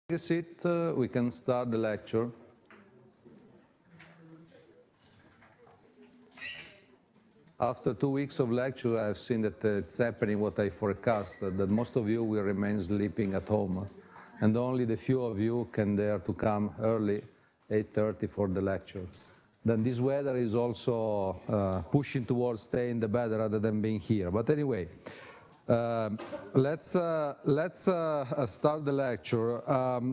Take a seat, we can start the lecture. After 2 weeks of lecture, I've seen that it's happening what I forecast, that most of you will remain sleeping at home, and only the few of you can dare to come early, 8:30 for the lecture. Then this weather is also pushing towards staying in the bed rather than being here. But anyway, let's start the lecture.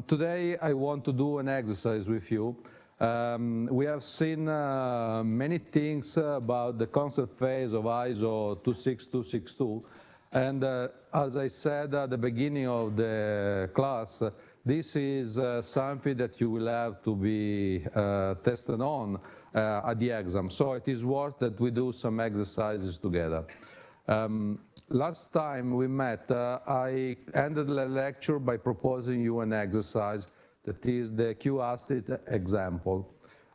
Today I want to do an exercise with you. We have seen many things about the concept phase of ISO26262, and as I said at the beginning of the class, this is something that you will have to be tested on at the exam. So it is worth that we do some exercises together. Last time we met, I ended the lecture by proposing you an exercise that is the Q-acid example.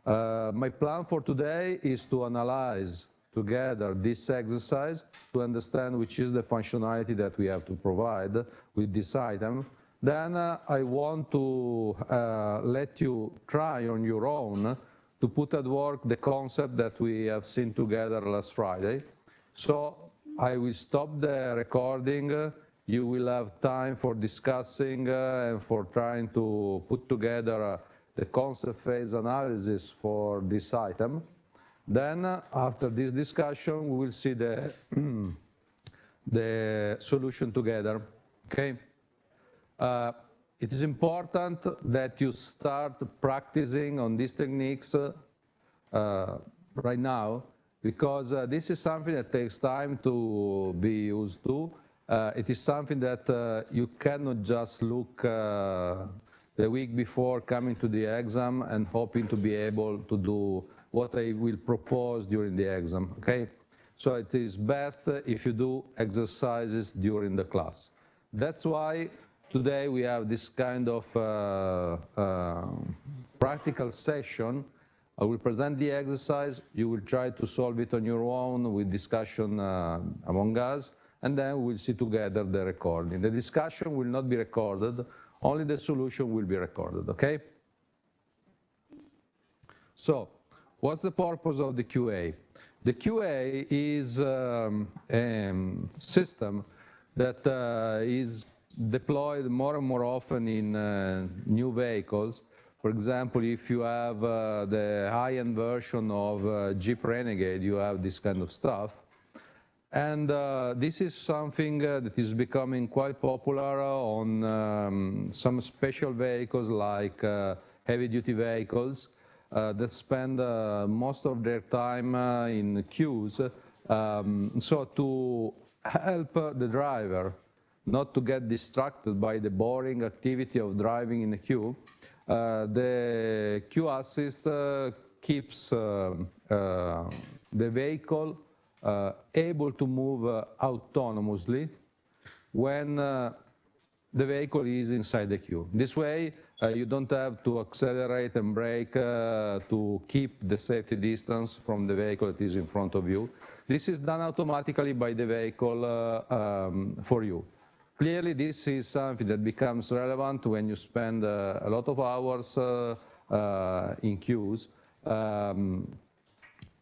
My plan for today is to analyze together this exercise to understand which is the functionality that we have to provide with this item. Then I want to let you try on your own to put at work the concept that we have seen together last Friday. So I will stop the recording. You will have time for discussing and for trying to put together the concept phase analysis for this item. Then, after this discussion, we will see the, the solution together, okay? It is important that you start practicing on these techniques right now, because this is something that takes time to be used to. It is something that you cannot just look the week before coming to the exam and hoping to be able to do what I will propose during the exam, okay? So it is best if you do exercises during the class. That's why today we have this kind of practical session. I will present the exercise, you will try to solve it on your own with discussion among us, and then we'll see together the recording. The discussion will not be recorded, only the solution will be recorded, okay? So, what's the purpose of the QA? The QA is a system that is deployed more and more often in new vehicles. For example, if you have the high-end version of Jeep Renegade, you have this kind of stuff. And this is something that is becoming quite popular on some special vehicles like heavy-duty vehicles that spend most of their time in queues. So to help the driver not to get distracted by the boring activity of driving in a queue, the queue assist keeps the vehicle able to move autonomously when the vehicle is inside the queue. This way, you don't have to accelerate and brake to keep the safety distance from the vehicle that is in front of you. This is done automatically by the vehicle for you. Clearly, this is something that becomes relevant when you spend a lot of hours in queues. And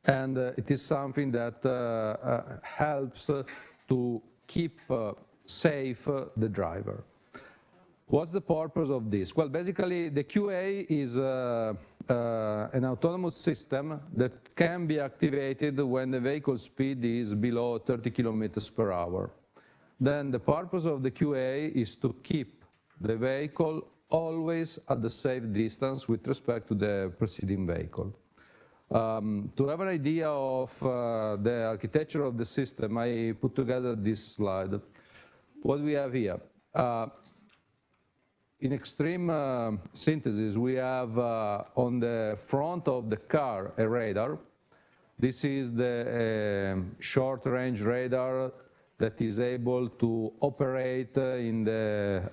it is something that helps to keep safe the driver. What's the purpose of this? Well, basically, the QA is an autonomous system that can be activated when the vehicle speed is below 30 kilometers per hour. Then the purpose of the QA is to keep the vehicle always at the safe distance with respect to the preceding vehicle. To have an idea of the architecture of the system, I put together this slide. What we have here. In extreme synthesis, we have on the front of the car a radar. This is the short-range radar that is able to operate in the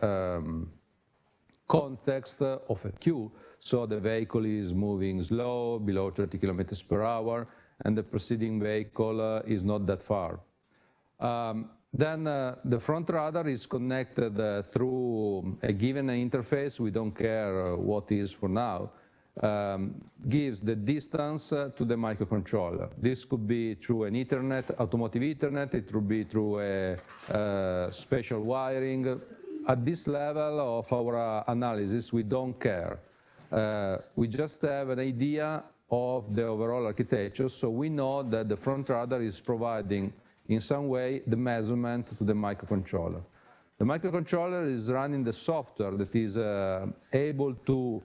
context of a queue. So the vehicle is moving slow, below 30 kilometers per hour, and the preceding vehicle is not that far. Then the front radar is connected through a given interface, we don't care what is for now, gives the distance to the microcontroller. This could be through an Ethernet, automotive Ethernet, it could be through a special wiring. At this level of our analysis, we don't care. We just have an idea of the overall architecture, so we know that the front radar is providing in some way the measurement to the microcontroller. The microcontroller is running the software that is able to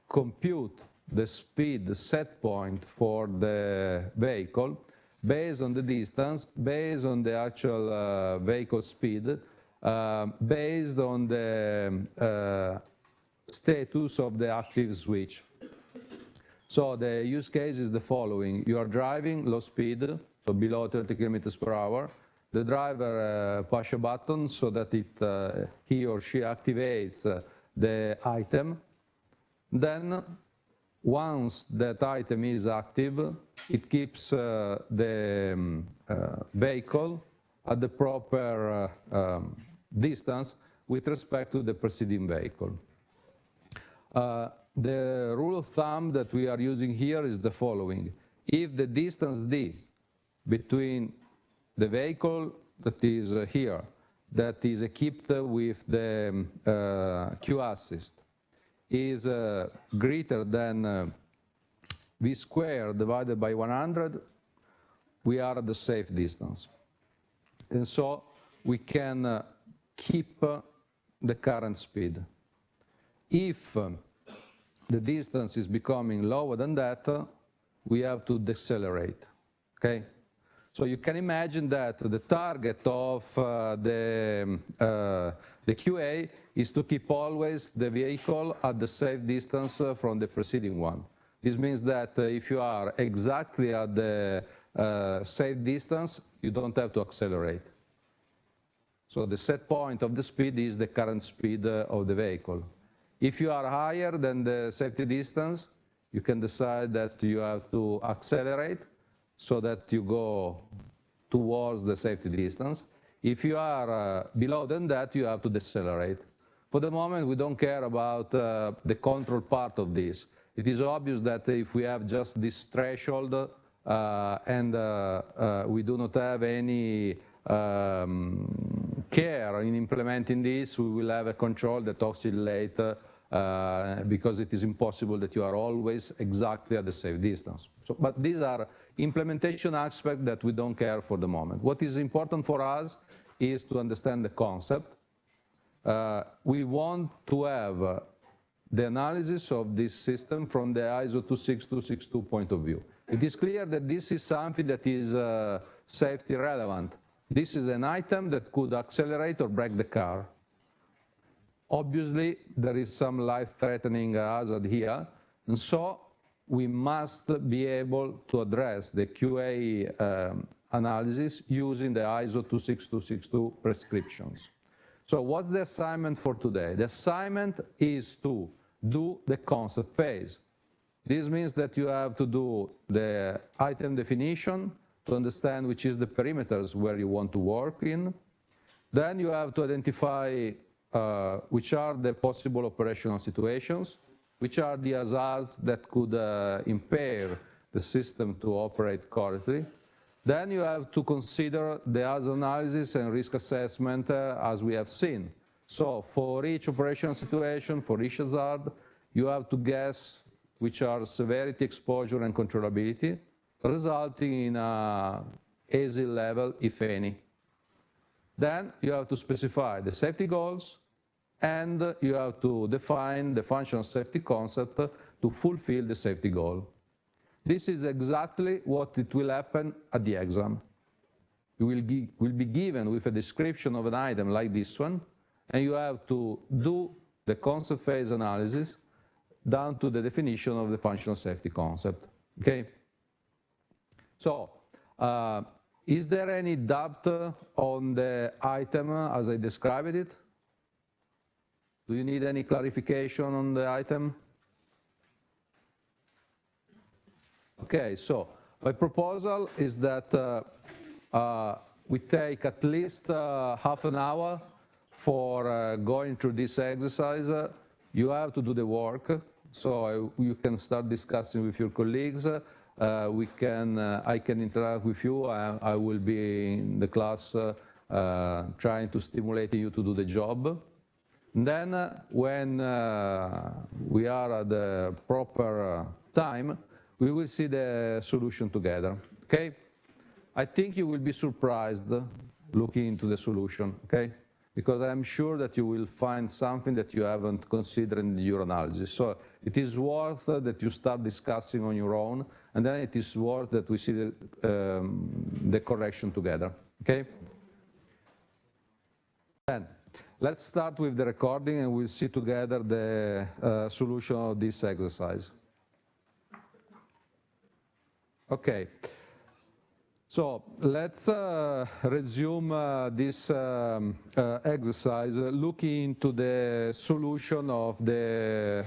compute the speed, the set point for the vehicle based on the distance, based on the actual vehicle speed, based on the status of the active switch. So the use case is the following. You are driving low speed, so below 30 kilometers per hour. The driver push a button so that he or she activates the item. Then, once that item is active, it keeps the vehicle at the proper distance with respect to the preceding vehicle. The rule of thumb that we are using here is the following. If the distance d between the vehicle that is here, that is equipped with the Q assist, is greater than v squared divided by 100, we are at the safe distance. And so we can keep the current speed. If the distance is becoming lower than that, we have to decelerate, okay? So you can imagine that the target of the QA is to keep always the vehicle at the safe distance from the preceding one. This means that if you are exactly at the safe distance, you don't have to accelerate. So the set point of the speed is the current speed of the vehicle. If you are higher than the safety distance, you can decide that you have to accelerate so that you go towards the safety distance. If you are below than that, you have to decelerate. For the moment, we don't care about the control part of this. It is obvious that if we have just this threshold and we do not have any care in implementing this, we will have a control that oscillates because it is impossible that you are always exactly at the safe distance. So, but these are implementation aspects that we don't care for the moment. What is important for us is to understand the concept. We want to have the analysis of this system from the ISO26262 point of view. It is clear that this is something that is safety relevant. This is an item that could accelerate or break the car. Obviously, there is some life-threatening hazard here, and so we must be able to address the QA analysis using the ISO26262 prescriptions. So what's the assignment for today? The assignment is to do the concept phase. This means that you have to do the item definition to understand which is the perimeters where you want to work in. Then you have to identify which are the possible operational situations, which are the hazards that could impair the system to operate correctly. Then you have to consider the hazard analysis and risk assessment as we have seen. So for each operational situation, for each hazard, you have to guess which are severity, exposure, and controllability, resulting in a ASIL level, if any. Then you have to specify the safety goals, and you have to define the functional safety concept to fulfill the safety goal. This is exactly what it will happen at the exam. You will be given with a description of an item like this one, and you have to do the concept phase analysis down to the definition of the functional safety concept, okay? So, is there any doubt on the item as I described it? Do you need any clarification on the item? Okay, so my proposal is that we take at least half an hour for going through this exercise. You have to do the work, so you can start discussing with your colleagues. I can interact with you. I will be in the class trying to stimulate you to do the job. And then when we are at the proper time, we will see the solution together, okay? I think you will be surprised looking into the solution, okay? Because I'm sure that you will find something that you haven't considered in your analysis. So it is worth that you start discussing on your own, and then it is worth that we see the correction together, okay? Then, let's start with the recording and we'll see together the solution of this exercise. Okay. So let's resume this exercise looking into the solution of the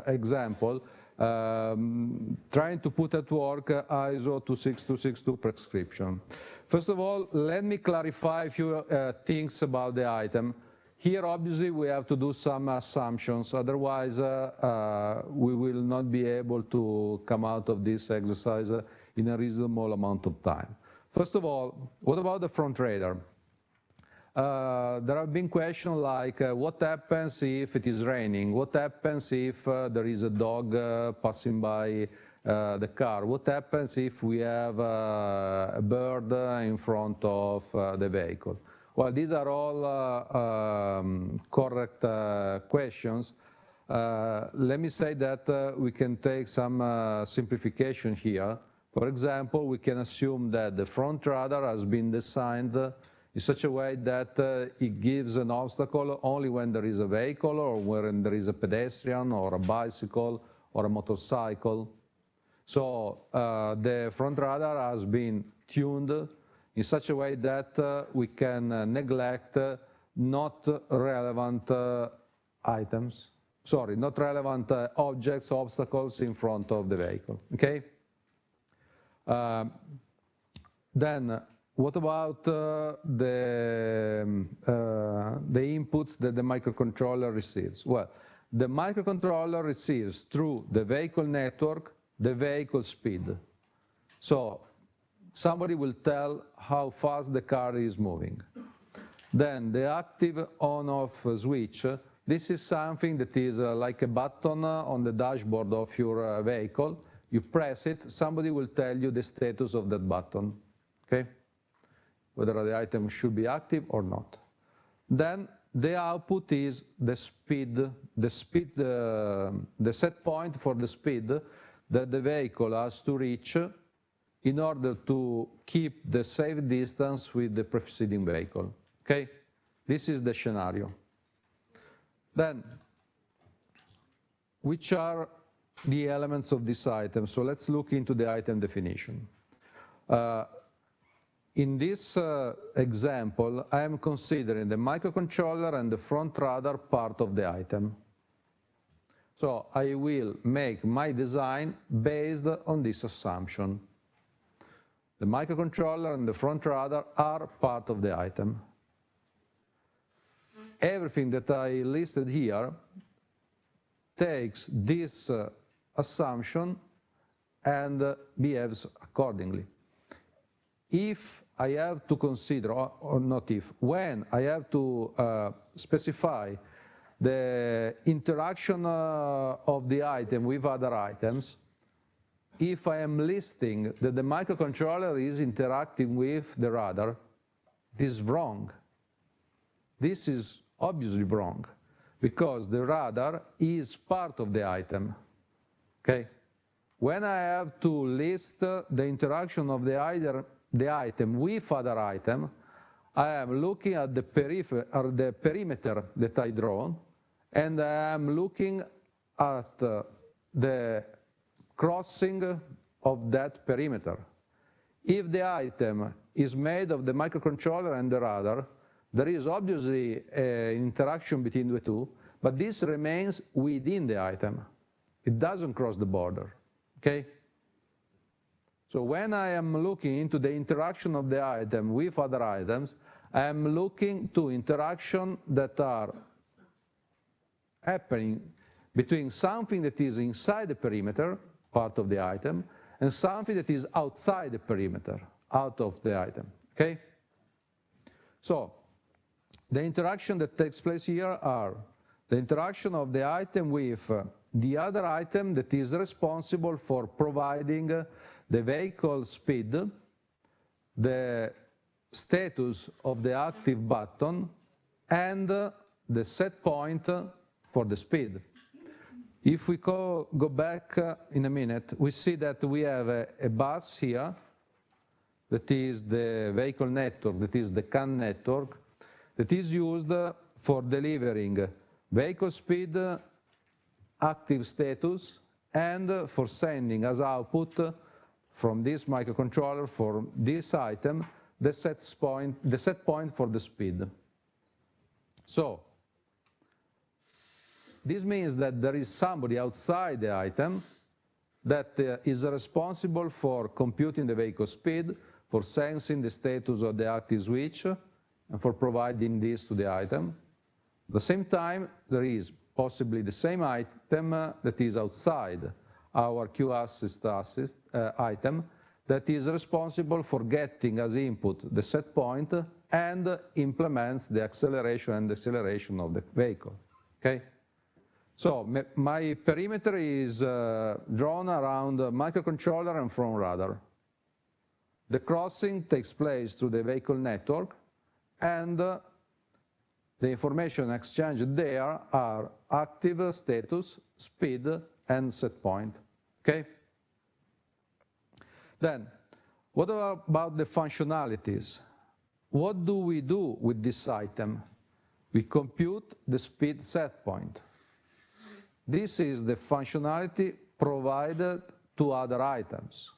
example, trying to put at work ISO26262 prescription. First of all, let me clarify a few things about the item. Here, obviously, we have to do some assumptions, otherwise we will not be able to come out of this exercise in a reasonable amount of time. First of all, what about the front radar? There have been questions like, what happens if it is raining? What happens if there is a dog passing by the car? What happens if we have a bird in front of the vehicle? Well, these are all correct questions. Let me say that we can take some simplification here. For example, we can assume that the front radar has been designed in such a way that it gives an obstacle only when there is a vehicle or when there is a pedestrian or a bicycle or a motorcycle. So the front radar has been tuned in such a way that we can neglect not relevant items, sorry, not relevant objects, obstacles in front of the vehicle, okay? Then, what about the inputs that the microcontroller receives? Well, the microcontroller receives through the vehicle network the vehicle speed. So somebody will tell how fast the car is moving. Then the active on-off switch, this is something that is like a button on the dashboard of your vehicle. You press it, somebody will tell you the status of that button, okay? Whether the item should be active or not. Then the output is the speed, the set point for the speed that the vehicle has to reach in order to keep the safe distance with the preceding vehicle, okay? This is the scenario. Then, which are the elements of this item? So let's look into the item definition. In this example, I am considering the microcontroller and the front radar part of the item. So I will make my design based on this assumption. The microcontroller and the front radar are part of the item. Everything that I listed here takes this assumption and behaves accordingly. If I have to consider, or not if, when I have to specify the interaction of the item with other items, if I am listing that the microcontroller is interacting with the radar, this is wrong. This is obviously wrong, because the radar is part of the item, okay? When I have to list the interaction of the item with other item, I am looking at the perimeter that I draw, and I am looking at the crossing of that perimeter. If the item is made of the microcontroller and the radar, there is obviously an interaction between the two, but this remains within the item. It doesn't cross the border, okay? So when I am looking into the interaction of the item with other items, I am looking to interactions that are happening between something that is inside the perimeter, part of the item, and something that is outside the perimeter, out of the item, okay? So the interaction that takes place here are the interaction of the item with the other item that is responsible for providing the vehicle speed, the status of the active button, and the set point for the speed. If we go back in a minute, we see that we have a bus here that is the vehicle network, that is the CAN network, that is used for delivering vehicle speed, active status, and for sending as output from this microcontroller for this item the set point for the speed. So this means that there is somebody outside the item that is responsible for computing the vehicle speed, for sensing the status of the active switch, and for providing this to the item. At the same time, there is possibly the same item that is outside our Q-assist item that is responsible for getting as input the set point and implements the acceleration and deceleration of the vehicle, okay? So my perimeter is drawn around a microcontroller and front radar. The crossing takes place through the vehicle network, and the information exchanged there are active status, speed, and set point, okay? Then, what about the functionalities? What do we do with this item? We compute the speed set point. This is the functionality provided to other items.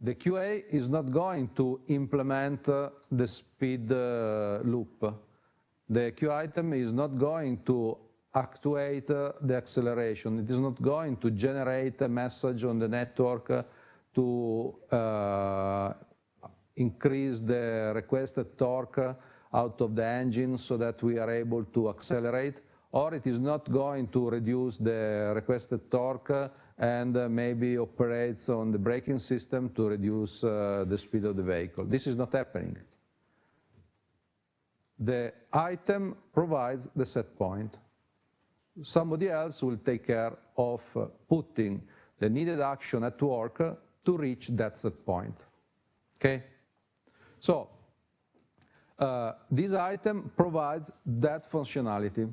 The QA is not going to implement the speed loop. The Q item is not going to actuate the acceleration. It is not going to generate a message on the network to increase the requested torque out of the engine so that we are able to accelerate, or it is not going to reduce the requested torque and maybe operates on the braking system to reduce the speed of the vehicle. This is not happening. The item provides the set point. Somebody else will take care of putting the needed action at work to reach that set point, okay? So this item provides that functionality.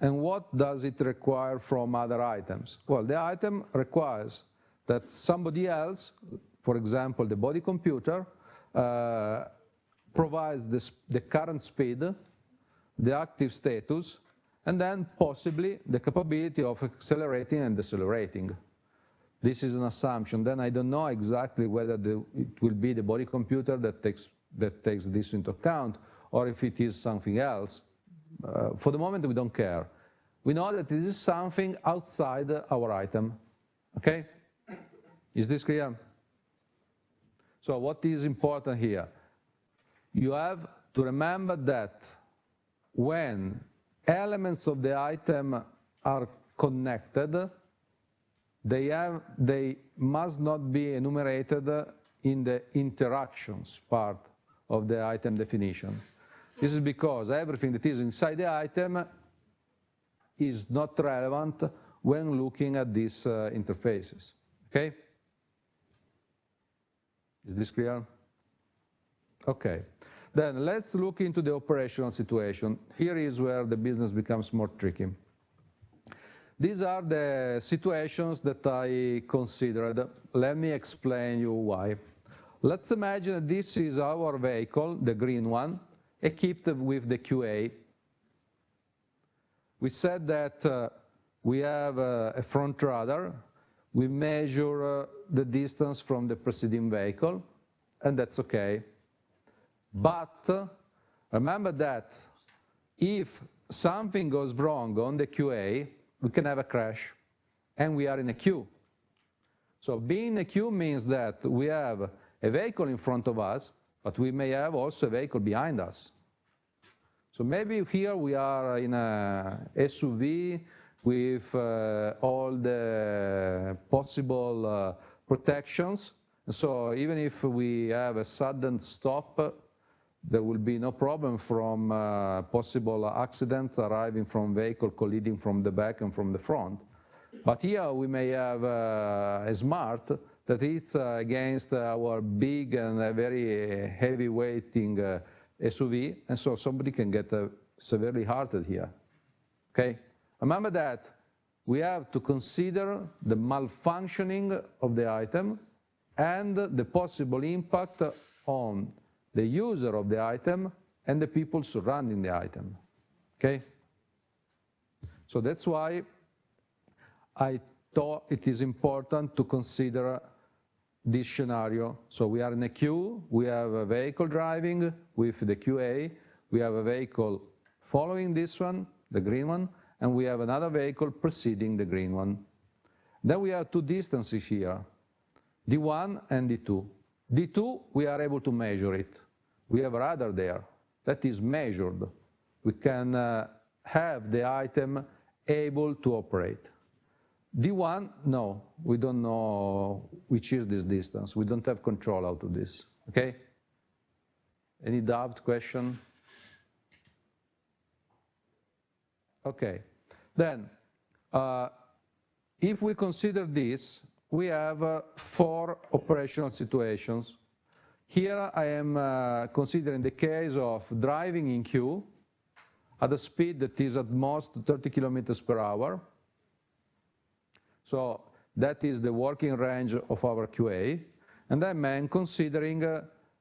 And what does it require from other items? Well, the item requires that somebody else, for example, the body computer, provides the current speed, the active status, and then possibly the capability of accelerating and decelerating. This is an assumption. Then I don't know exactly whether it will be the body computer that takes this into account, or if it is something else. For the moment, we don't care. We know that this is something outside our item, okay? Is this clear? So what is important here? You have to remember that when elements of the item are connected, they must not be enumerated in the interactions part of the item definition. This is because everything that is inside the item is not relevant when looking at these interfaces, okay? Is this clear? Okay. Then let's look into the operational situation. Here is where the business becomes more tricky. These are the situations that I considered. Let me explain you why. Let's imagine that this is our vehicle, the green one, equipped with the QA. We said that we have a front radar. We measure the distance from the preceding vehicle, and that's okay. But remember that if something goes wrong on the QA, we can have a crash, and we are in a queue. So being in a queue means that we have a vehicle in front of us, but we may have also a vehicle behind us. So maybe here we are in a SUV with all the possible protections. So even if we have a sudden stop, there will be no problem from possible accidents arriving from vehicle colliding from the back and from the front. But here we may have a smart that is against our big and very heavy weighting SUV, and so somebody can get severely hurted here. Okay? Remember that we have to consider the malfunctioning of the item and the possible impact on the user of the item and the people surrounding the item. Okay? So that's why I thought it is important to consider this scenario. So we are in a queue, we have a vehicle driving with the QA, we have a vehicle following this one, the green one, and we have another vehicle preceding the green one. Then we have two distances here, D1 and D2. D2, we are able to measure it. We have a radar there that is measured. We can have the item able to operate. D1, no, we don't know which is this distance. We don't have control out of this, okay? Any doubt, question? Okay, then, if we consider this, we have 4 operational situations. Here I am considering the case of driving in queue at a speed that is at most 30 kilometers per hour. So that is the working range of our QA. And I'm considering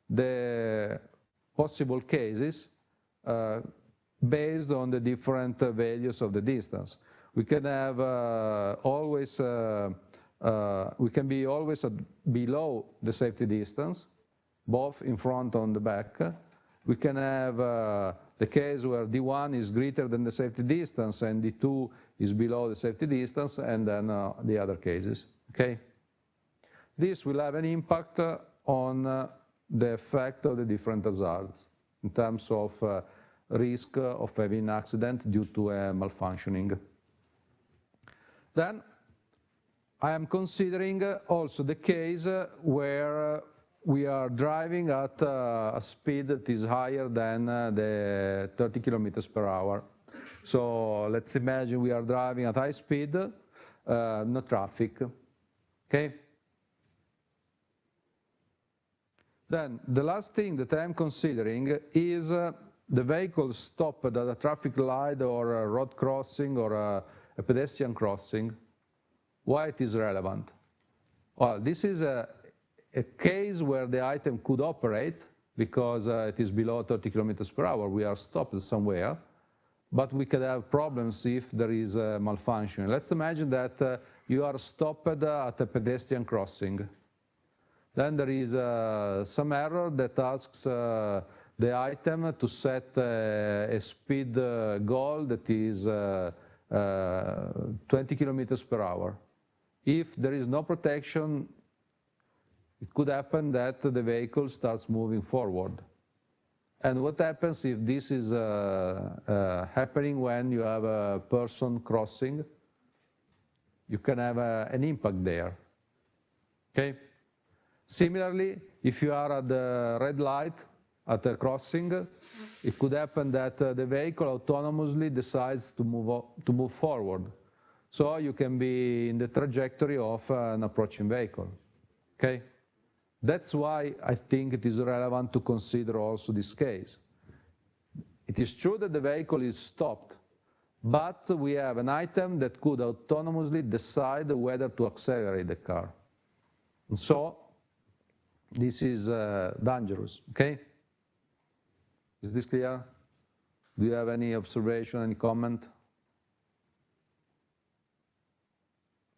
the possible cases based on the different values of the distance. We can have we can be always below the safety distance, both in front and the back. We can have the case where D1 is greater than the safety distance and D2 is below the safety distance, and then the other cases, okay? This will have an impact on the effect of the different hazards in terms of risk of having an accident due to a malfunctioning. Then I am considering also the case where we are driving at a speed that is higher than the 30 kilometers per hour. So let's imagine we are driving at high speed, no traffic, okay? Then the last thing that I'm considering is the vehicle stopped at a traffic light or a road crossing or a pedestrian crossing. Why it is relevant? Well, this is a case where the item could operate because it is below 30 kilometers per hour. We are stopped somewhere, but we could have problems if there is a malfunction. Let's imagine that you are stopped at a pedestrian crossing. Then there is some error that asks the item to set a speed goal that is 20 kilometers per hour. If there is no protection, it could happen that the vehicle starts moving forward. And what happens if this is happening when you have a person crossing? You can have an impact there, okay? Similarly, if you are at the red light at a crossing, it could happen that the vehicle autonomously decides to move forward. So you can be in the trajectory of an approaching vehicle, okay? That's why I think it is relevant to consider also this case. It is true that the vehicle is stopped, but we have an item that could autonomously decide whether to accelerate the car. And so this is dangerous, okay? Is this clear? Do you have any observation, any comment?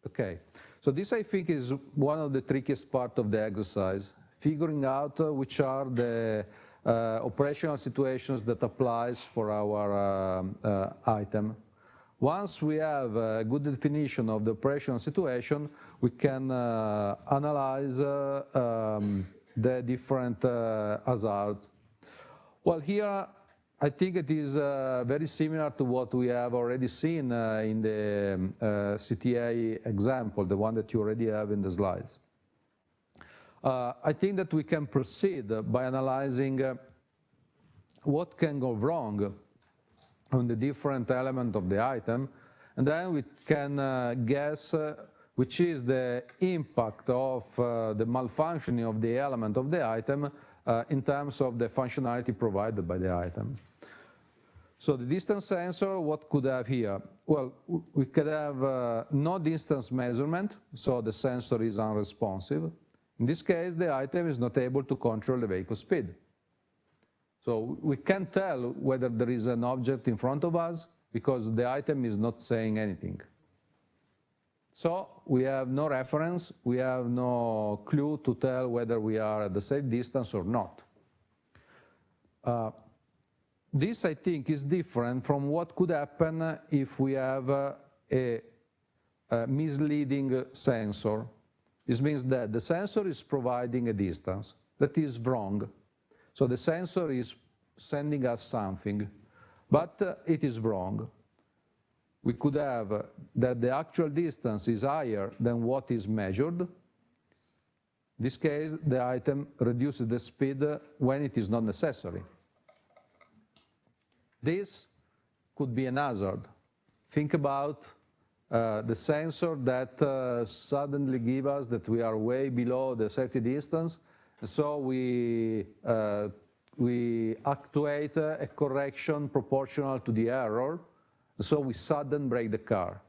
Okay, so this I think is one of the trickiest part of the exercise, figuring out which are the operational situations that applies for our item. Once we have a good definition of the operational situation, we can analyze the different hazards. Well, here I think it is very similar to what we have already seen in the CTA example, the one that you already have in the slides. I think that we can proceed by analyzing what can go wrong on the different element of the item, and then we can guess which is the impact of the malfunctioning of the element of the item in terms of the functionality provided by the item. So the distance sensor, what could have here? Well, we could have no distance measurement, so the sensor is unresponsive. In this case, the item is not able to control the vehicle speed. So we can't tell whether there is an object in front of us because the item is not saying anything. So we have no reference, we have no clue to tell whether we are at the safe distance or not. This, I think, is different from what could happen if we have a misleading sensor. This means that the sensor is providing a distance that is wrong. So the sensor is sending us something, but it is wrong. We could have that the actual distance is higher than what is measured. In this case, the item reduces the speed when it is not necessary. This could be an hazard. Think about the sensor that suddenly gives us that we are way below the safety distance, and so we actuate a correction proportional to the error, so we sudden brake the car.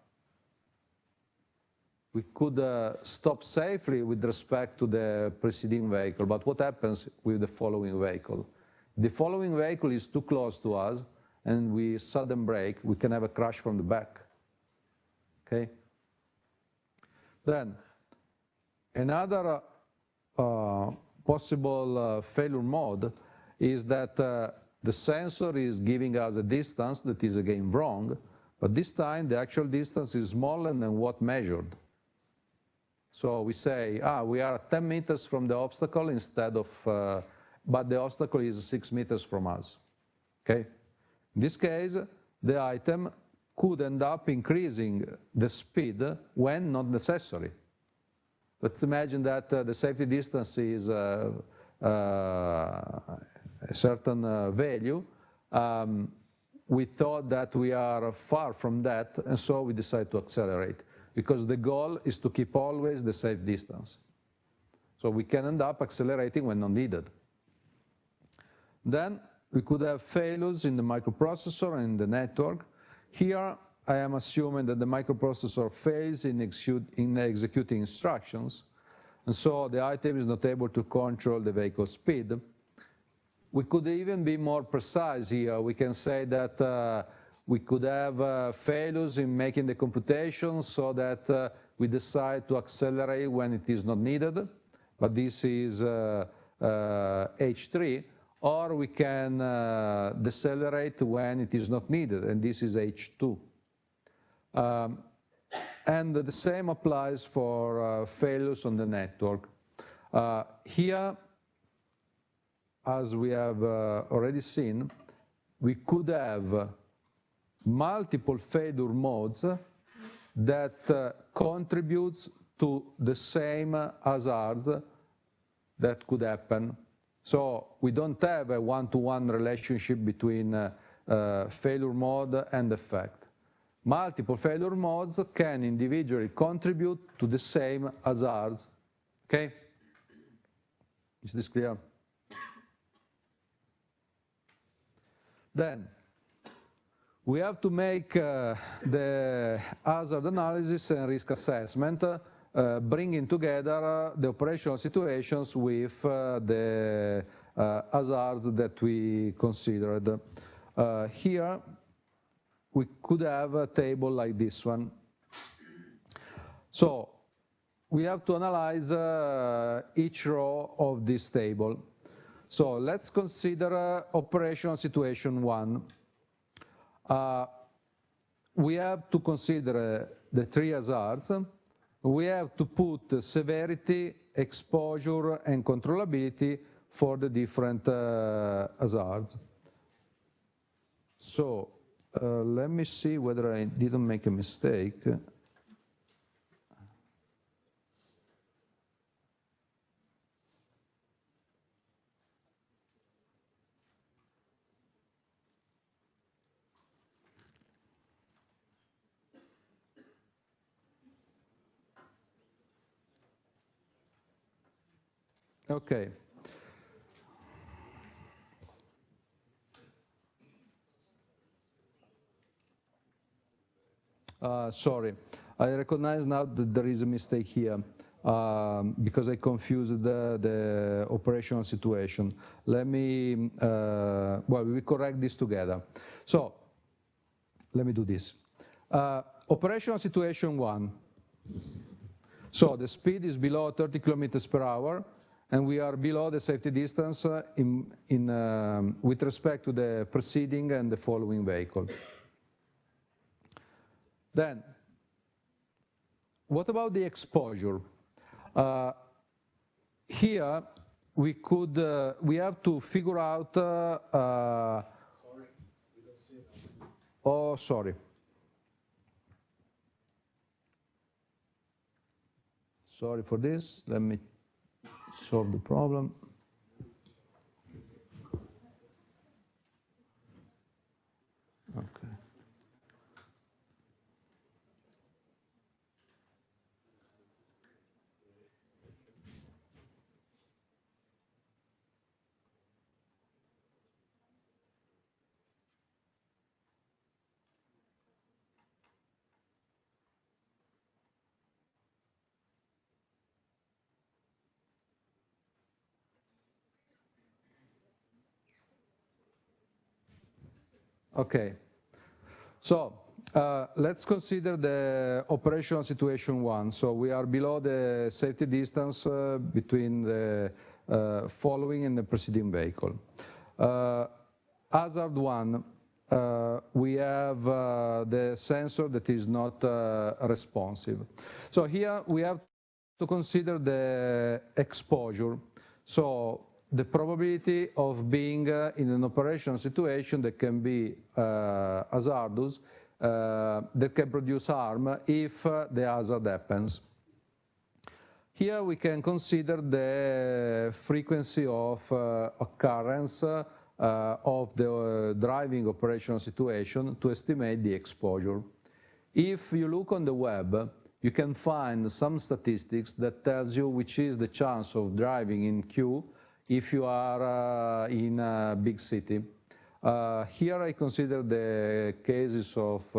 We could stop safely with respect to the preceding vehicle, but what happens with the following vehicle? If the following vehicle is too close to us and we sudden brake, we can have a crash from the back. Okay? Then, another possible failure mode is that the sensor is giving us a distance that is again wrong, but this time the actual distance is smaller than what measured. So we say, we are 10 meters from the obstacle instead of, but the obstacle is 6 meters from us. Okay? In this case, the item could end up increasing the speed when not necessary. Let's imagine that the safety distance is a certain value. We thought that we are far from that, and so we decide to accelerate, because the goal is to keep always the safe distance. So we can end up accelerating when not needed. Then we could have failures in the microprocessor and the network. Here, I am assuming that the microprocessor fails in executing instructions, and so the item is not able to control the vehicle speed. We could even be more precise here. We can say that we could have failures in making the computation so that we decide to accelerate when it is not needed, but this is H3, or we can decelerate when it is not needed, and this is H2. And the same applies for failures on the network. Here, as we have already seen, we could have multiple failure modes that contributes to the same hazards that could happen. So we don't have a one-to-one relationship between failure mode and effect. Multiple failure modes can individually contribute to the same hazards. Okay? Is this clear? Then, we have to make the hazard analysis and risk assessment, bringing together the operational situations with the hazards that we considered. Here, we could have a table like this one. So, we have to analyze each row of this table. So, let's consider operational situation 1. we have to consider the three hazards. We have to put severity, exposure, and controllability for the different hazards. So let me see whether I didn't make a mistake. Okay. Sorry, I recognize now that there is a mistake here because I confused the operational situation. Let me, well, we correct this together. So, let me do this. Operational situation 1. So, the speed is below 30 kilometers per hour, and we are below the safety distance with respect to the preceding and the following vehicle. Then, what about the exposure? Here, we have to figure out. Sorry, we don't see it. Oh, sorry. Sorry for this. Let me solve the problem. Okay. Okay, so let's consider the operational situation 1. So we are below the safety distance between the following and the preceding vehicle. Hazard 1, we have the sensor that is not responsive. So here we have to consider the exposure. So the probability of being in an operational situation that can be hazardous, that can produce harm if the hazard happens. Here we can consider the frequency of occurrence of the driving operational situation to estimate the exposure. If you look on the web, you can find some statistics that tells you which is the chance of driving in queue if you are in a big city. Here I consider the cases of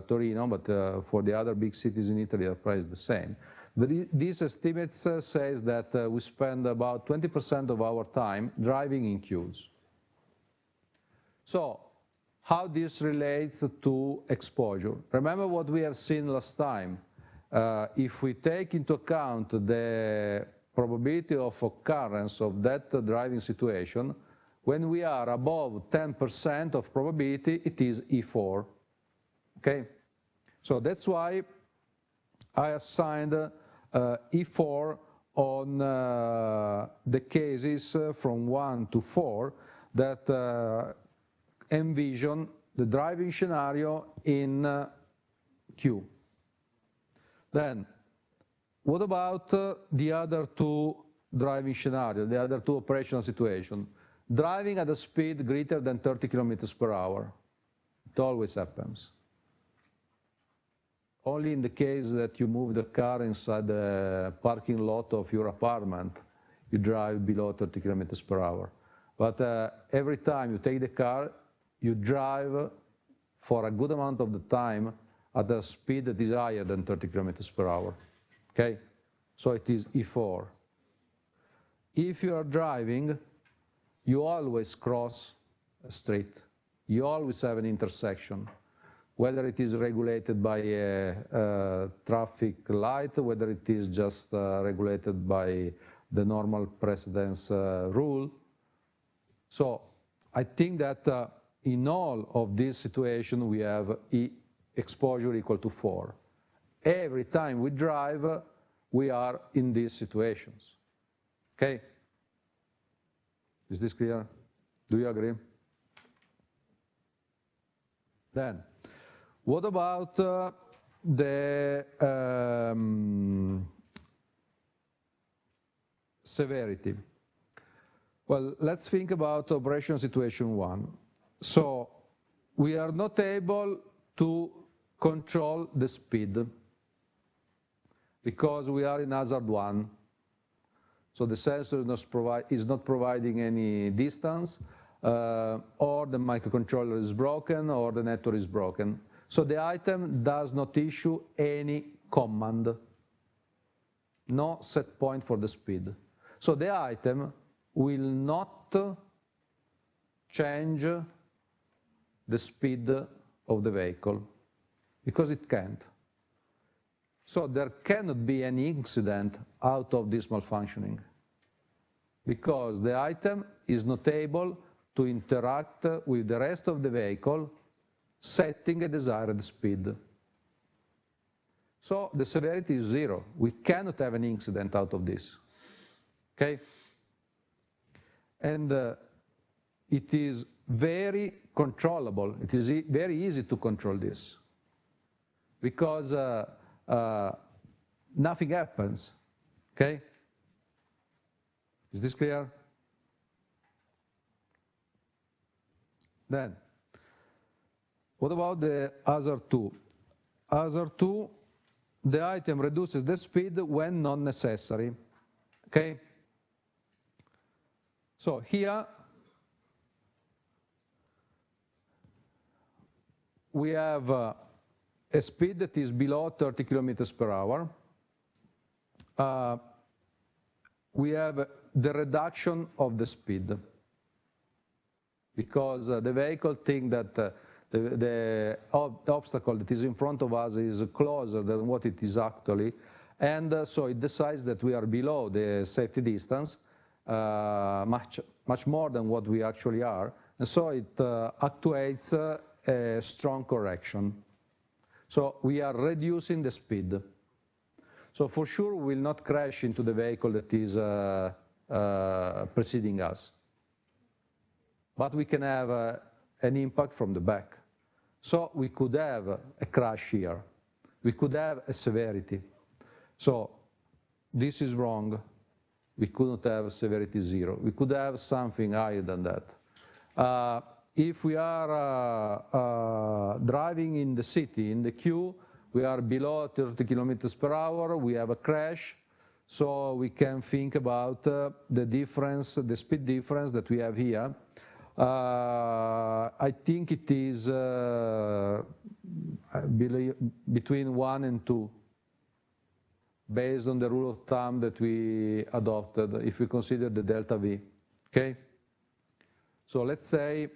Torino, but for the other big cities in Italy, the price is the same. These estimates says that we spend about 20% of our time driving in queues. So, how this relates to exposure? Remember what we have seen last time. If we take into account the probability of occurrence of that driving situation, when we are above 10% of probability, it is E4, okay? So that's why I assigned E4 on the cases from 1 to 4 that envision the driving scenario in Q. Then, what about the other two driving scenarios, the other two operational situations? Driving at a speed greater than 30 kilometers per hour. It always happens. Only in the case that you move the car inside the parking lot of your apartment, you drive below 30 kilometers per hour. But every time you take the car, you drive for a good amount of the time at a speed that is higher than 30 kilometers per hour. Okay, so it is E4. If you are driving, you always cross a street. You always have an intersection, whether it is regulated by a traffic light, whether it is just regulated by the normal precedence rule. So I think that in all of these situations we have exposure equal to 4. Every time we drive, we are in these situations. Okay? Is this clear? Do you agree? Then, what about the severity? Well, let's think about operation situation 1. So, we are not able to control the speed because we are in hazard 1. So the sensor is not providing any distance, or the microcontroller is broken, or the network is broken. So the item does not issue any command, no set point for the speed. So the item will not change the speed of the vehicle, because it can't. So there cannot be any incident out of this malfunctioning, because the item is not able to interact with the rest of the vehicle, setting a desired speed. So the severity is 0. We cannot have an incident out of this. Okay? And it is very controllable. It is very easy to control this, because nothing happens. Okay? Is this clear? Then, what about the hazard 2? Hazard 2, the item reduces the speed when not necessary. Okay? So here, we have a speed that is below 30 kilometers per hour. We have the reduction of the speed, because the vehicle thinks that the obstacle that is in front of us is closer than what it is actually, and so it decides that we are below the safety distance, much more than what we actually are, and so it actuates a strong correction. So we are reducing the speed. So for sure we will not crash into the vehicle that is preceding us. But we can have an impact from the back. So we could have a crash here. We could have a severity. So this is wrong. We could not have severity 0. We could have something higher than that. If we are driving in the city, in the queue, we are below 30 kilometers per hour, we have a crash, so we can think about the difference, the speed difference that we have here. I think it is between 1 and 2, based on the rule of thumb that we adopted, if we consider the delta V, okay? So let's say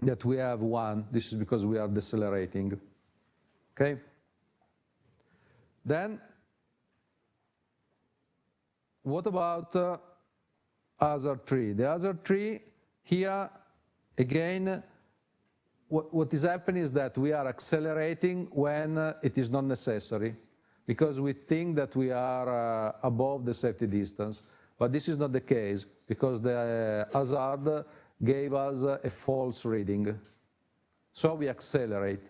that we have 1, this is because we are decelerating, okay? Then, what about hazard 3? The hazard 3, here, again, what is happening is that we are accelerating when it is not necessary, because we think that we are above the safety distance. But this is not the case, because the hazard gave us a false reading. So we accelerate.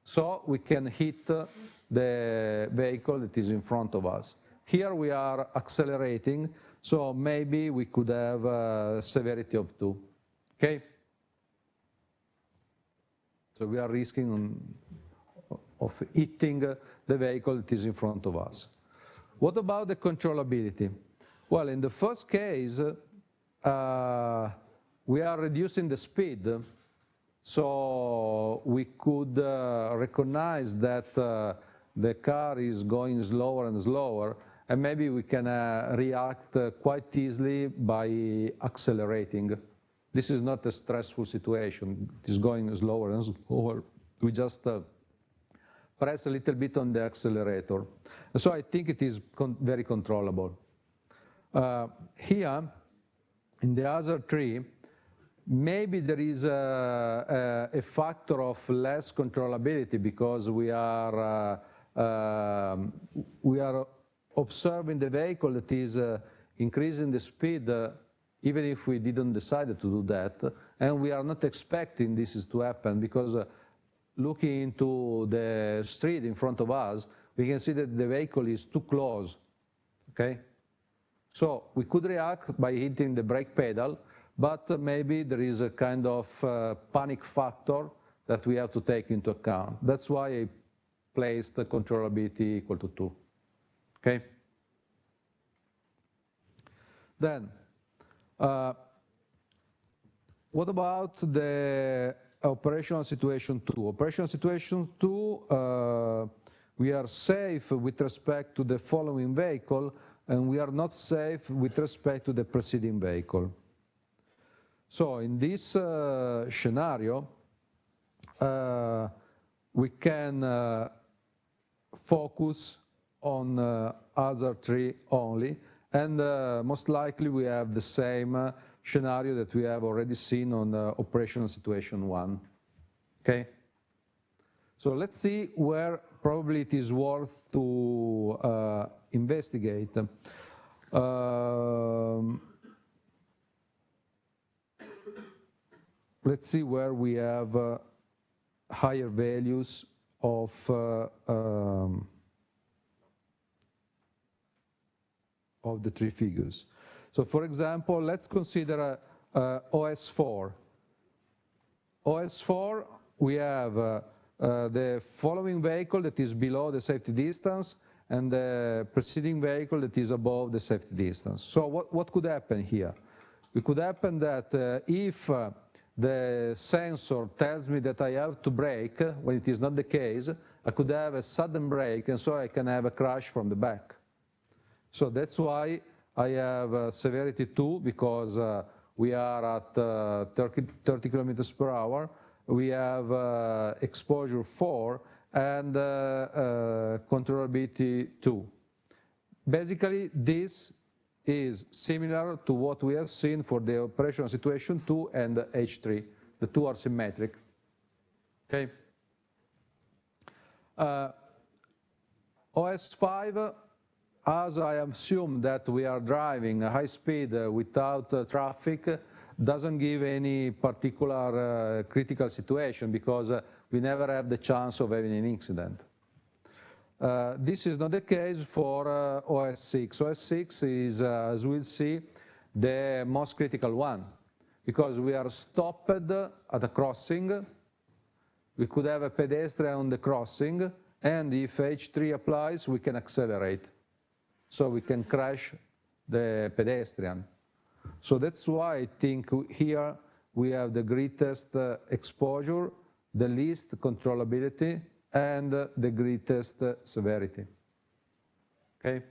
So we can hit the vehicle that is in front of us. Here we are accelerating, so maybe we could have a severity of 2, okay? So we are risking of hitting the vehicle that is in front of us. What about the controllability? Well, in the first case, we are reducing the speed, so we could recognize that the car is going slower and slower, and maybe we can react quite easily by accelerating. This is not a stressful situation. It is going slower and slower. We just press a little bit on the accelerator. So I think it is very controllable. Here, in the hazard 3, maybe there is a factor of less controllability because we are observing the vehicle that is increasing the speed, even if we didn't decide to do that, and we are not expecting this is to happen because looking into the street in front of us, we can see that the vehicle is too close, okay? So we could react by hitting the brake pedal, but maybe there is a kind of panic factor that we have to take into account. That's why I placed the controllability equal to 2, okay? Then, what about the operational situation 2? Operational situation 2, we are safe with respect to the following vehicle, and we are not safe with respect to the preceding vehicle. So in this scenario, we can focus on other three only, and most likely we have the same scenario that we have already seen on operational situation 1. Okay? So let's see where probably it is worth to investigate. Let's see where we have higher values of the three figures. So for example, let's consider OS4. OS4, we have the following vehicle that is below the safety distance and the preceding vehicle that is above the safety distance. So what could happen here? It could happen that if the sensor tells me that I have to brake, when it is not the case, I could have a sudden brake, and so I can have a crash from the back. So that's why I have severity 2, because we are at 30 kilometers per hour. We have exposure 4 and controllability 2. Basically, this is similar to what we have seen for the operational situation 2 and H3. The two are symmetric. Okay. OS5, as I assume that we are driving a high speed without traffic, doesn't give any particular critical situation because we never have the chance of having an incident. This is not the case for OS6. OS6 is, as we'll see, the most critical one, because we are stopped at a crossing, we could have a pedestrian on the crossing, and if H3 applies, we can accelerate. So we can crash the pedestrian. So that's why I think here we have the greatest exposure, the least controllability, and the greatest severity. Okay?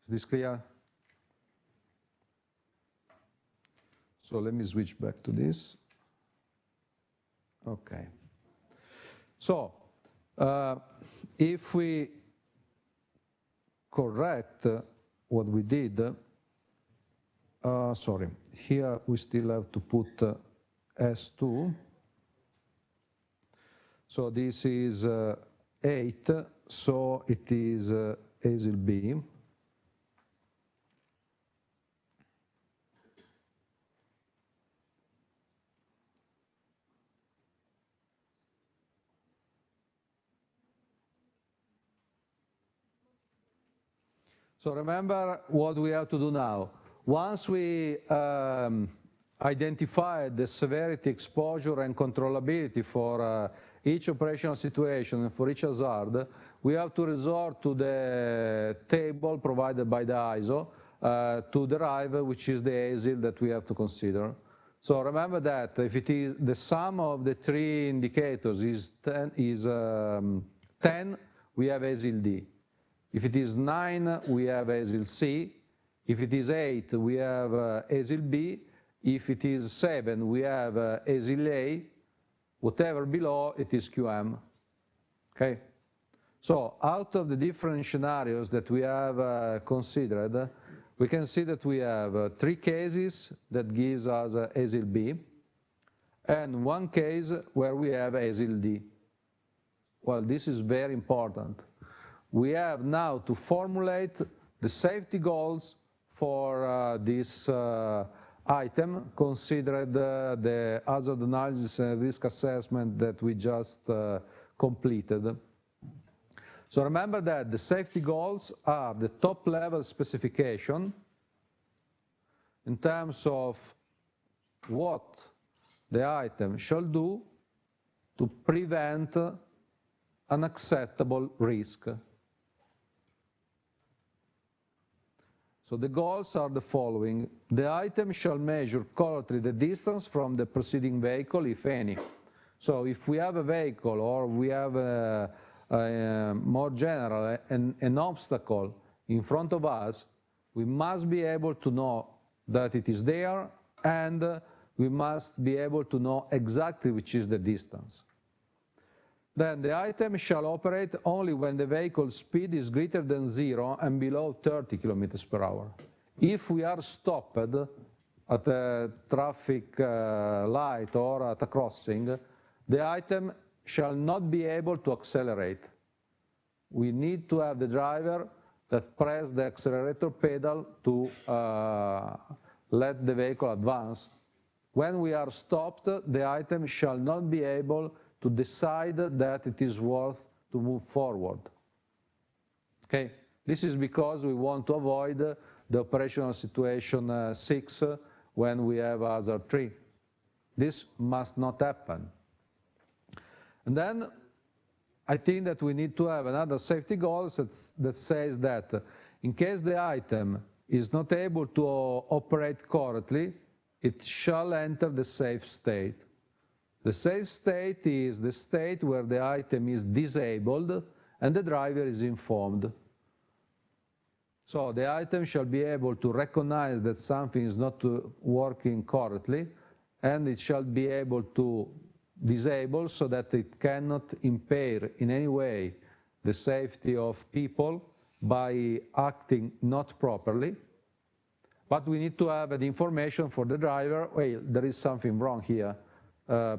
Is this clear? So let me switch back to this. Okay. So if we correct what we did, sorry, here we still have to put S2. So this is 8, so it is ASIL B. So remember what we have to do now. Once we identified the severity, exposure, and controllability for each operational situation and for each hazard, we have to resort to the table provided by the ISO to derive which is the ASIL that we have to consider. So remember that if it is the sum of the three indicators is 10, we have ASIL D. If it is 9, we have ASIL C. If it is 8, we have ASIL B. If it is 7, we have ASIL A. Whatever below, it is QM. Okay? So out of the different scenarios that we have considered, we can see that we have 3 cases that gives us ASIL B, and 1 case where we have ASIL D. Well, this is very important. We have now to formulate the safety goals for this item, considered the hazard analysis and risk assessment that we just completed. So remember that the safety goals are the top level specification in terms of what the item shall do to prevent unacceptable risk. So the goals are the following. The item shall measure correctly the distance from the preceding vehicle, if any. So if we have a vehicle or we have more general, an obstacle in front of us, we must be able to know that it is there, and we must be able to know exactly which is the distance. Then the item shall operate only when the vehicle speed is greater than 0 and below 30 km per hour. If we are stopped at a traffic light or at a crossing, the item shall not be able to accelerate. We need to have the driver that press the accelerator pedal to let the vehicle advance. When we are stopped, the item shall not be able to decide that it is worth to move forward. Okay, this is because we want to avoid the operational situation 6 when we have hazard 3. This must not happen. And then I think that we need to have another safety goal that says that in case the item is not able to operate correctly, it shall enter the safe state. The safe state is the state where the item is disabled and the driver is informed. So the item shall be able to recognize that something is not working correctly, and it shall be able to disable so that it cannot impair in any way the safety of people by acting not properly. But we need to have an information for the driver, well, there is something wrong here.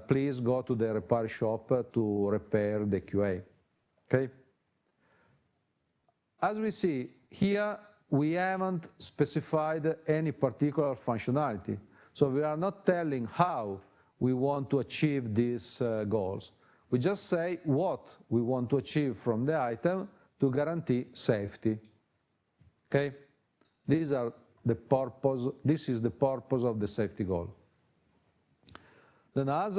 Please go to the repair shop to repair the QA. Okay? As we see, here we haven't specified any particular functionality. So we are not telling how we want to achieve these goals. We just say what we want to achieve from the item to guarantee safety. Okay? This is the purpose of the safety goal. Then as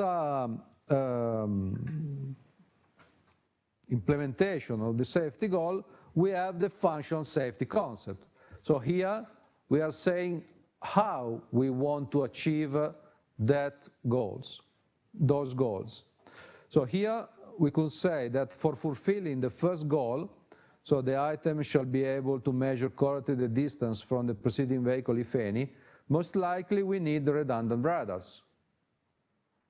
implementation of the safety goal, we have the functional safety concept. So here we are saying how we want to achieve those goals. So here we could say that for fulfilling the first goal, so the item shall be able to measure correctly the distance from the preceding vehicle, if any, most likely we need redundant radars.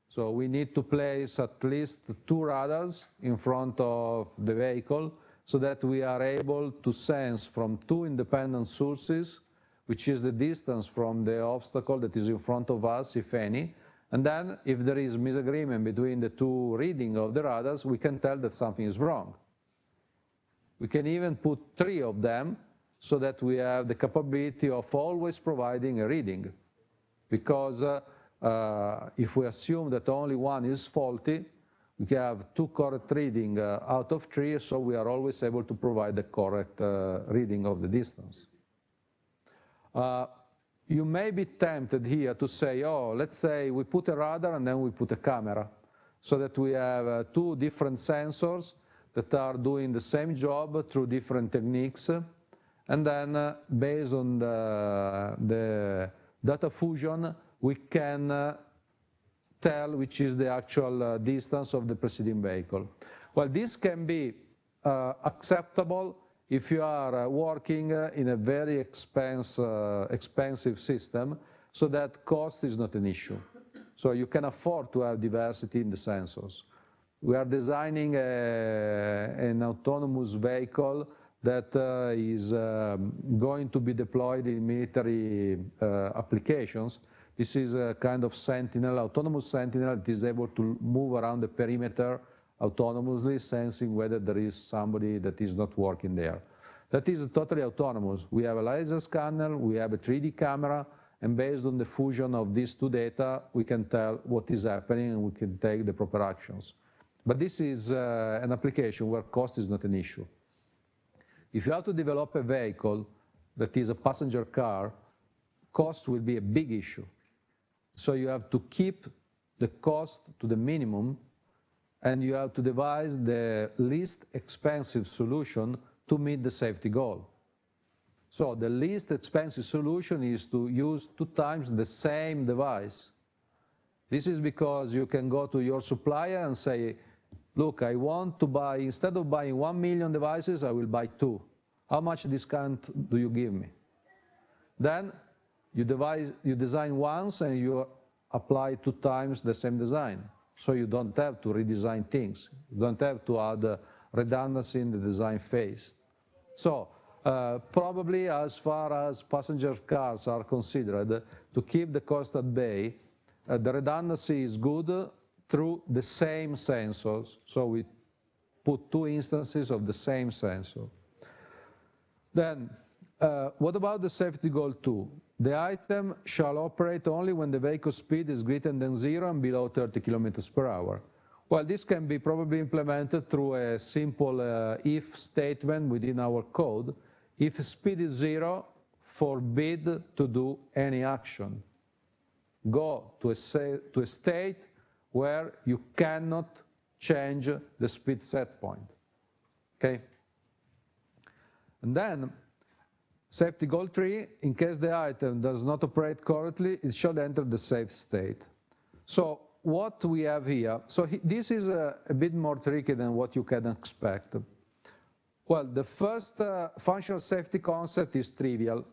So we need to place at least 2 radars in front of the vehicle so that we are able to sense from 2 independent sources, which is the distance from the obstacle that is in front of us, if any. And then if there is misagreement between the 2 readings of the radars, we can tell that something is wrong. We can even put 3 of them so that we have the capability of always providing a reading. Because if we assume that only 1 is faulty, we have 2 correct readings out of 3, so we are always able to provide the correct reading of the distance. You may be tempted here to say, oh, let's say we put a radar and then we put a camera, so that we have 2 different sensors that are doing the same job through different techniques, and then based on the data fusion, we can tell which is the actual distance of the preceding vehicle. Well, this can be acceptable if you are working in a very expensive system, so that cost is not an issue. So you can afford to have diversity in the sensors. We are designing an autonomous vehicle that is going to be deployed in military applications. This is a kind of sentinel, autonomous sentinel that is able to move around the perimeter autonomously, sensing whether there is somebody that is not working there. That is totally autonomous. We have a laser scanner, we have a 3D camera, and based on the fusion of these two data, we can tell what is happening and we can take the proper actions. But this is an application where cost is not an issue. If you have to develop a vehicle that is a passenger car, cost will be a big issue. So you have to keep the cost to the minimum, and you have to devise the least expensive solution to meet the safety goal. So the least expensive solution is to use 2 times the same device. This is because you can go to your supplier and say, look, I want to buy, instead of buying 1 million devices, I will buy 2. How much discount do you give me? Then you design once and you apply 2 times the same design. So you don't have to redesign things. You don't have to add redundancy in the design phase. So probably as far as passenger cars are considered, to keep the cost at bay, the redundancy is good through the same sensors. So we put 2 instances of the same sensor. Then, what about the safety goal 2? The item shall operate only when the vehicle speed is greater than 0 and below 30 kilometers per hour. Well, this can be probably implemented through a simple if statement within our code. If speed is 0, forbid to do any action. Go to a state where you cannot change the speed set point. Okay? And then, safety goal 3, in case the item does not operate correctly, it should enter the safe state. So what we have here, so this is a bit more tricky than what you can expect. Well, the first functional safety concept is trivial.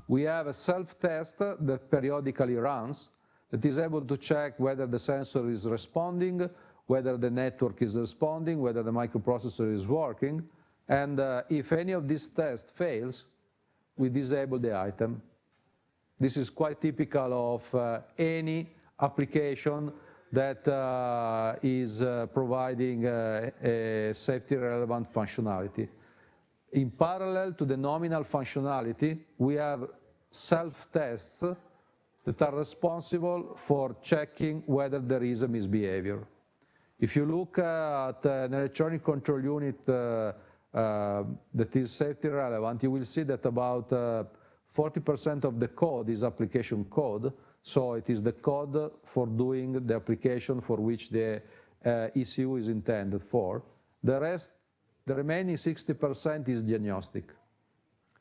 We have a self-test that periodically runs, that is able to check whether the sensor is responding, whether the network is responding, whether the microprocessor is working, and if any of these tests fails, we disable the item. This is quite typical of any application that is providing a safety-relevant functionality. In parallel to the nominal functionality, we have self-tests that are responsible for checking whether there is a misbehavior. If you look at an electronic control unit that is safety relevant, you will see that about 40% of the code is application code. So it is the code for doing the application for which the ECU is intended for. The remaining 60% is diagnostic.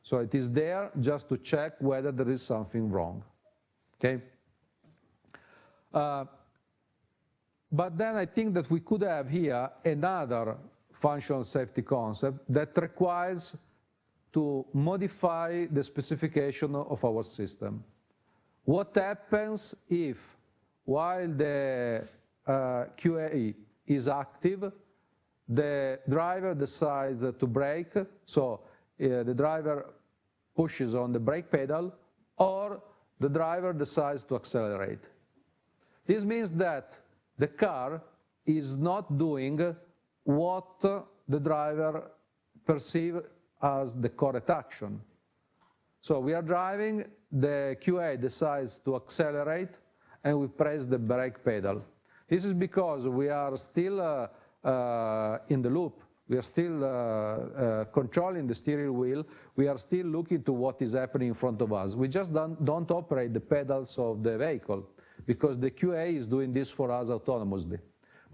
So it is there just to check whether there is something wrong. Okay? But then I think that we could have here another functional safety concept that requires to modify the specification of our system. What happens if, while the QA is active, the driver decides to brake, so the driver pushes on the brake pedal, or the driver decides to accelerate? This means that the car is not doing what the driver perceives as the correct action. So we are driving, the QA decides to accelerate, and we press the brake pedal. This is because we are still in the loop. We are still controlling the steering wheel. We are still looking to what is happening in front of us. We just don't operate the pedals of the vehicle because the QA is doing this for us autonomously.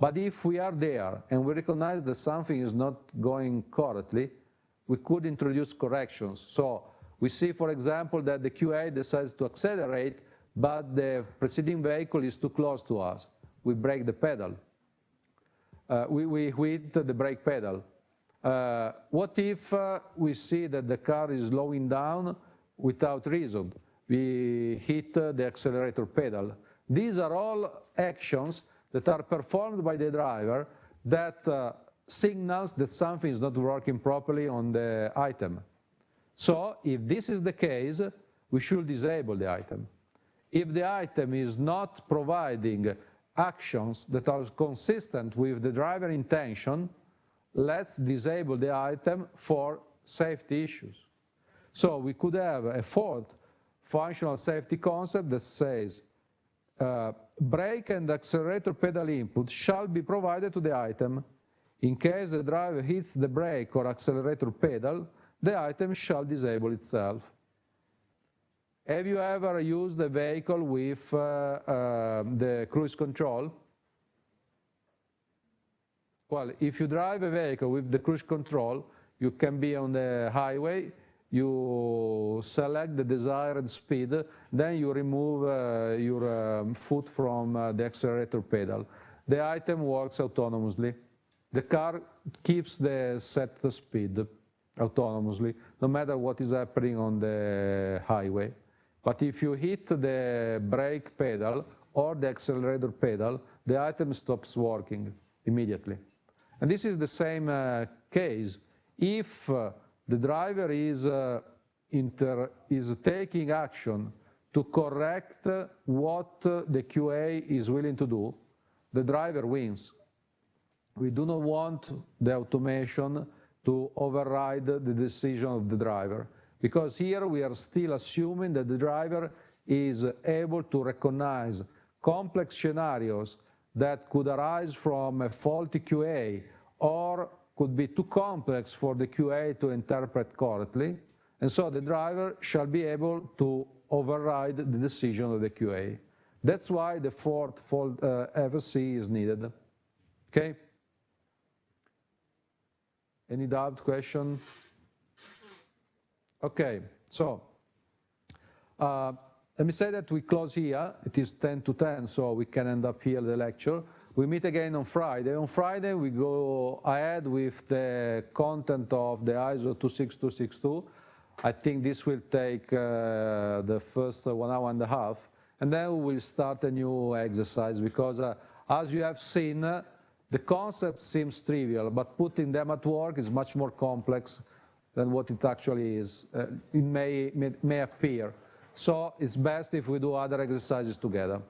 But if we are there and we recognize that something is not going correctly, we could introduce corrections. So we see, for example, that the QA decides to accelerate, but the preceding vehicle is too close to us. We brake the pedal. We hit the brake pedal. What if we see that the car is slowing down without reason? We hit the accelerator pedal. These are all actions that are performed by the driver that signals that something is not working properly on the item. So if this is the case, we should disable the item. If the item is not providing actions that are consistent with the driver intention, let's disable the item for safety issues. So we could have a fourth functional safety concept that says brake and accelerator pedal input shall be provided to the item. In case the driver hits the brake or accelerator pedal, the item shall disable itself. Have you ever used a vehicle with the cruise control? Well, if you drive a vehicle with the cruise control, you can be on the highway, you select the desired speed, then you remove your foot from the accelerator pedal. The item works autonomously. The car keeps the set speed autonomously, no matter what is happening on the highway. But if you hit the brake pedal or the accelerator pedal, the item stops working immediately. And this is the same case. If the driver is taking action to correct what the QA is willing to do, the driver wins. We do not want the automation to override the decision of the driver, because here we are still assuming that the driver is able to recognize complex scenarios that could arise from a faulty QA or could be too complex for the QA to interpret correctly, and so the driver shall be able to override the decision of the QA. That's why the fourth FSC is needed. Okay? Any doubt, question? Okay, so let me say that we close here. It is 10 to 10, so we can end up here the lecture. We meet again on Friday. On Friday, we go ahead with the content of the ISO26262. I think this will take the first 1 hour and a half. And then we will start a new exercise because, as you have seen, the concept seems trivial, but putting them at work is much more complex than what it actually is. It may appear. So it's best if we do other exercises together.